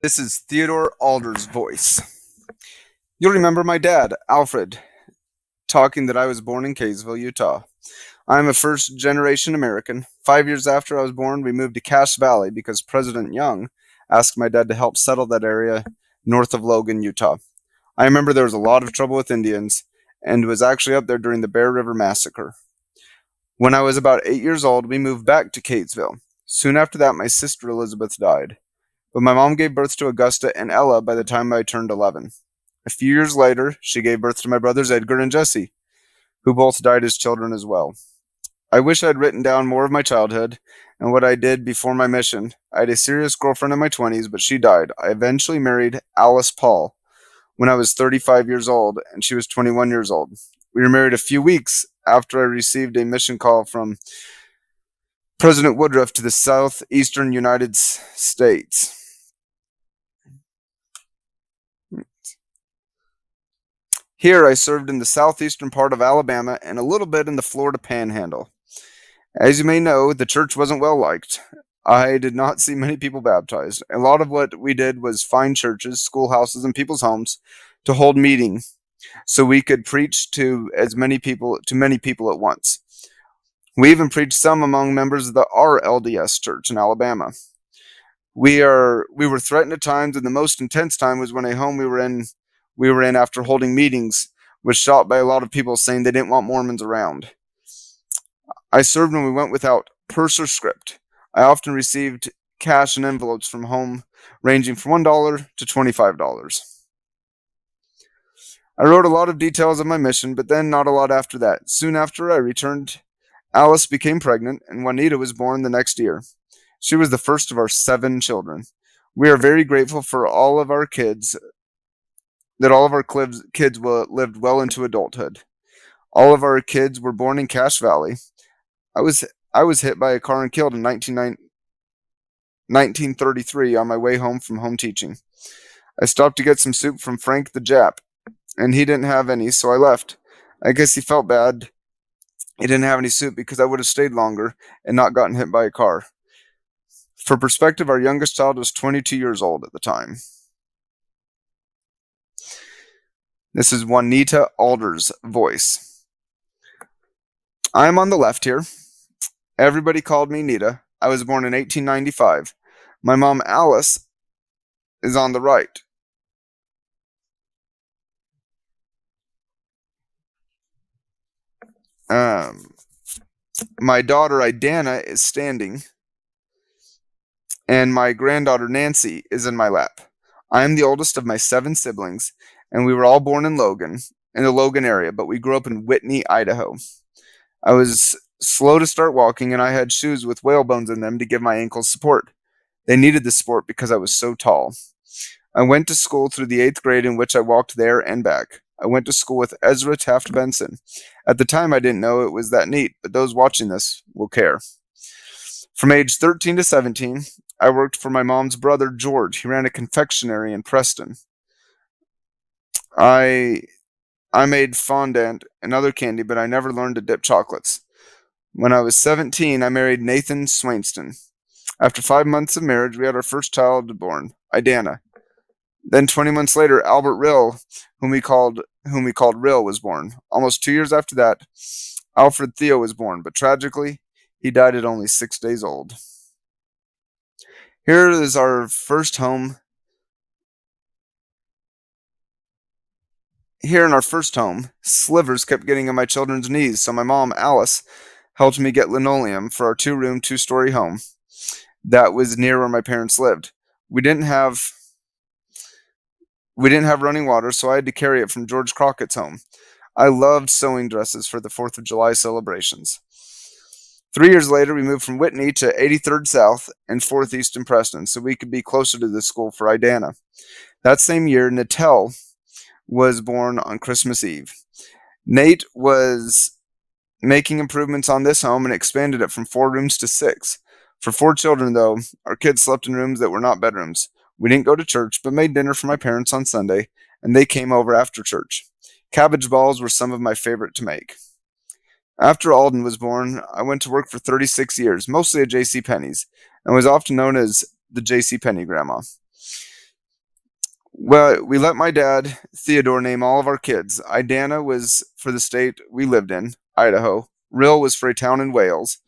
This is Theodore Alder's voice. You'll remember my dad, Alfred, talking that I was born in Kaysville, Utah. I'm a first generation American. 5 years after I was born, we moved to Cache Valley because President Young asked my dad to help settle that area north of Logan, Utah. I remember there was a lot of trouble with Indians and was actually up there during the Bear River Massacre. When I was about 8 years old, we moved back to Catesville. Soon after that, my sister Elizabeth died. But my mom gave birth to Augusta and Ella by the time I turned 11. A few years later, she gave birth to my brothers Edgar and Jesse, who both died as children as well. I wish I'd written down more of my childhood and what I did before my mission. I had a serious girlfriend in my 20s, but she died. I eventually married Alice Paul when I was 35 years old, and she was 21 years old. We were married a few weeks after I received a mission call from President Woodruff to the southeastern United States. Here, I served in the southeastern part of Alabama and a little bit in the Florida Panhandle. As you may know, the church wasn't well liked. I did not see many people baptized. A lot of what we did was find churches, schoolhouses, and people's homes to hold meetings so we could preach to many people at once. We even preached some among members of the RLDS church in Alabama. We were threatened at times, and the most intense time was when a home we were in after holding meetings was shot by a lot of people saying they didn't want Mormons around. I served when we went without purse or script. I often received cash and envelopes from home ranging from $1 to $25. I wrote a lot of details of my mission, but then not a lot after that. Soon after I returned, Alice became pregnant, and Waneita was born the next year. She was the first of our 7 children. We are very grateful for all of our kids, that all of our kids lived well into adulthood. All of our kids were born in Cache Valley. I was hit by a car and killed in 1933 on my way home from home teaching. I stopped to get some soup from Frank the Jap, and he didn't have any, so I left. I guess he felt bad he didn't have any soup because I would have stayed longer and not gotten hit by a car. For perspective, our youngest child was 22 years old at the time. This is Waneita Alder's voice. I'm on the left here. Everybody called me Nita. I was born in 1895. My mom, Alice, is on the right. My daughter, Idana, is standing, and my granddaughter, Nancy, is in my lap. I am the oldest of my 7 siblings, and we were all born in the Logan area, but we grew up in Whitney, Idaho. I was slow to start walking, and I had shoes with whale bones in them to give my ankles support. They needed the support because I was so tall. I went to school through the 8th grade, in which I walked there and back. I went to school with Ezra Taft Benson. At the time, I didn't know it was that neat, but those watching this will care. From age 13 to 17, I worked for my mom's brother, George. He ran a confectionery in Preston. I made fondant and other candy, but I never learned to dip chocolates. When I was 17, I married Nathan Swainston. After 5 months of marriage, we had our first child born, Idana. Then 20 months later, Albert Rill, whom we called Rill, was born. Almost 2 years after that, Alfred Theo was born, but tragically, he died at only 6 days old. Here is our first home. Here in our first home, slivers kept getting on my children's knees, so my mom, Alice, helped me get linoleum for our 2-room, 2-story home that was near where my parents lived. We didn't have running water, so I had to carry it from George Crockett's home. I loved sewing dresses for the 4th of July celebrations. 3 years later, we moved from Whitney to 83rd South and 4th East in Preston, so we could be closer to the school for Idana. That same year, Natel was born on Christmas Eve. Nate was making improvements on this home and expanded it from 4 rooms to 6. For 4 children, though, our kids slept in rooms that were not bedrooms. We didn't go to church, but made dinner for my parents on Sunday, and they came over after church. Cabbage balls were some of my favorite to make. After Alden was born, I went to work for 36 years, mostly at J.C. Penney's, and was often known as the J.C. Penney grandma. Well, we let my dad, Theodore, name all of our kids. Idana was for the state we lived in, Idaho. Rill was for a town in Wales.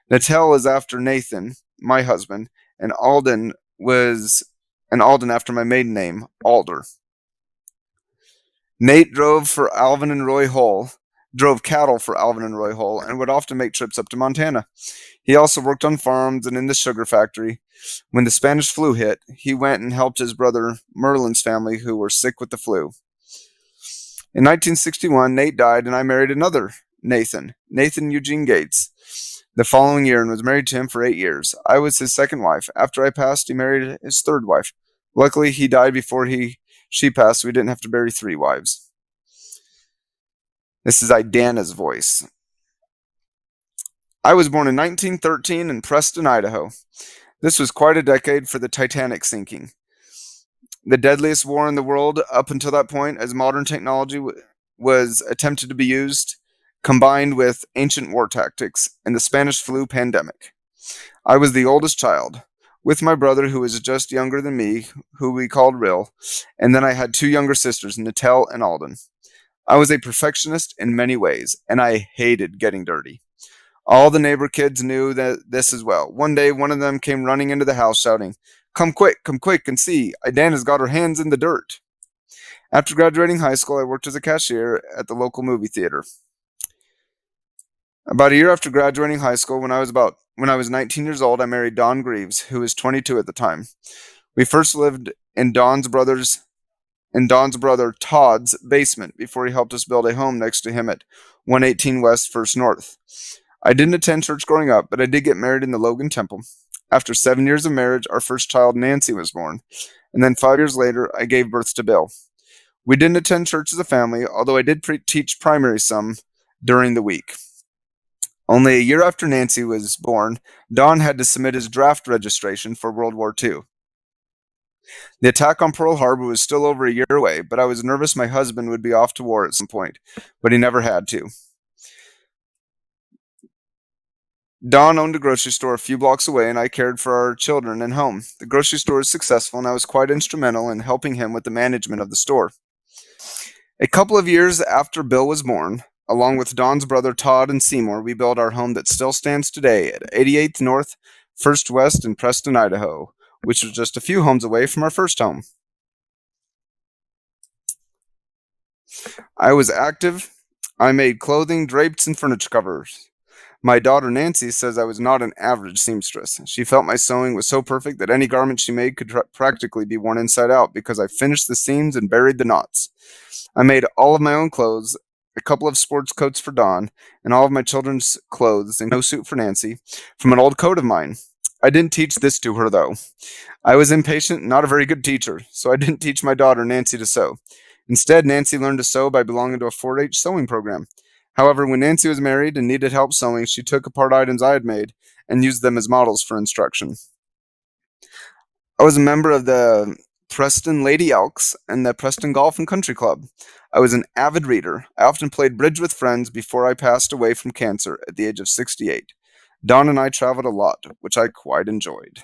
Natel is after Nathan, my husband, and Alden after my maiden name, Alder. Nate drove cattle for Alvin and Roy Hull, and would often make trips up to Montana. He also worked on farms and in the sugar factory. When the Spanish flu hit, he went and helped his brother Merlin's family who were sick with the flu. In 1961, Nate died, and I married another Nathan Eugene Gates, the following year, and was married to him for 8 years. I was his second wife. After I passed, he married his third wife. Luckily, he died before she passed, so we didn't have to bury 3 wives. This is Idana's voice. I was born in 1913 in Preston, Idaho. This was quite a decade for the Titanic sinking. The deadliest war in the world up until that point, as modern technology was attempted to be used, combined with ancient war tactics and the Spanish flu pandemic. I was the oldest child, with my brother who was just younger than me, who we called Rill, and then I had 2 younger sisters, Natel and Alden. I was a perfectionist in many ways, and I hated getting dirty. All the neighbor kids knew this as well. One day, one of them came running into the house shouting, come quick, and see, Idana's got her hands in the dirt." After graduating high school, I worked as a cashier at the local movie theater. About a year after graduating high school, when I was 19 years old, I married Don Greaves, who was 22 at the time. We first lived in Don's brother Todd's basement before he helped us build a home next to him at 118 West First North. I didn't attend church growing up, but I did get married in the Logan Temple. After 7 years of marriage, our first child, Nancy, was born, and then 5 years later, I gave birth to Bill. We didn't attend church as a family, although I did teach primary some during the week. Only a year after Nancy was born, Don had to submit his draft registration for World War II. The attack on Pearl Harbor was still over a year away, but I was nervous my husband would be off to war at some point, but he never had to. Don owned a grocery store a few blocks away, and I cared for our children and home. The grocery store was successful, and I was quite instrumental in helping him with the management of the store. A couple of years after Bill was born, along with Don's brother Todd and Seymour, we built our home that still stands today at 88th North, 1st West in Preston, Idaho, which was just a few homes away from our first home. I was active. I made clothing, drapes, and furniture covers. My daughter Nancy says I was not an average seamstress. She felt my sewing was so perfect that any garment she made could practically be worn inside out because I finished the seams and buried the knots. I made all of my own clothes, a couple of sports coats for Dawn, and all of my children's clothes and no suit for Nancy from an old coat of mine. I didn't teach this to her, though. I was impatient and not a very good teacher, so I didn't teach my daughter Nancy to sew. Instead, Nancy learned to sew by belonging to a 4-H sewing program. However, when Nancy was married and needed help sewing, she took apart items I had made and used them as models for instruction. I was a member of the Preston Lady Elks and the Preston Golf and Country Club. I was an avid reader. I often played bridge with friends before I passed away from cancer at the age of 68. Don and I traveled a lot, which I quite enjoyed.